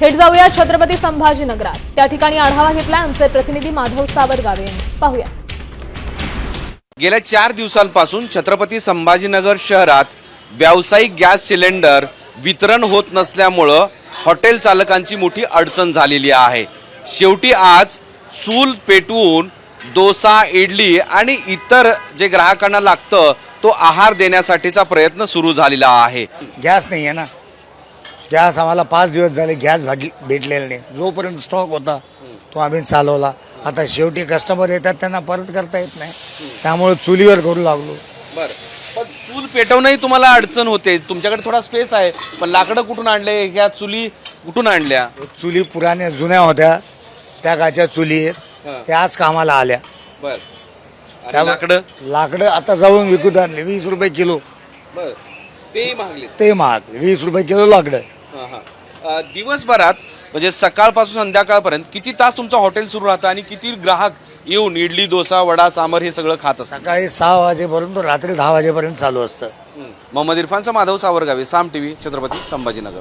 थेट जाऊया छत्रपती संभाजीनगरात। त्या ठिकाणी आढावा घेतला आमचे प्रतिनिधी माधव सावरगावे यांनी। पाहूया। गेल्या 4 दिवसांपासून छत्रपती संभाजीनगर शहरात व्यावसायिक गॅस सिलेंडर वितरण होत नसल्यामुळे हॉटेल चालकांची मोठी अडचण झालेली आहे। शेवटी आज चूल पेटवून डोसा, इडली आणि इतर जे ग्राहकांना लागतं तो आहार देण्यासाठीचा प्रयत्न सुरू झालेला आहे। गॅस नाही आहे ना, गॅस आम्हाला 5 दिवस झाले गॅस भेटलेला नाही। जोपर्यंत स्टॉक होता तो आम्ही चालवला। आता शेवटी कस्टमर येतात त्यांना परत करता येत नाही, त्यामुळे चुलीवर करू लागलो। बरं, पण चूल पेटवणंही तुम्हाला अडचण होते। तुमच्याकडे थोडा स्पेस आहे, पण लाकडं कुठून आणले, ह्या चुली कुठून आणल्या? चुली पुराण्या जुन्या होत्या, त्या काच्या चुली आहेत, त्या आज कामाला आल्या। बरं, लाकडं आता जवळून विकत आणले 20 रुपये किलो। बरं, तेही महागले, ते महाग 20 रुपये किलो लाकडं। दिवसभरात म्हणजे सकाळपासून संध्याकाळपर्यंत किती तास तुमचं हॉटेल सुरू राहतं आणि किती ग्राहक येऊन इडली, डोसा, वडा, सांबर हे सगळं खात असतात? सकाळी 6 वाजेपर्यंत रात्री 10 वाजेपर्यंत चालू असतं। मोहम्मद इरफानचा माधव सावरगावे, साम टीव्ही, छत्रपती संभाजीनगर।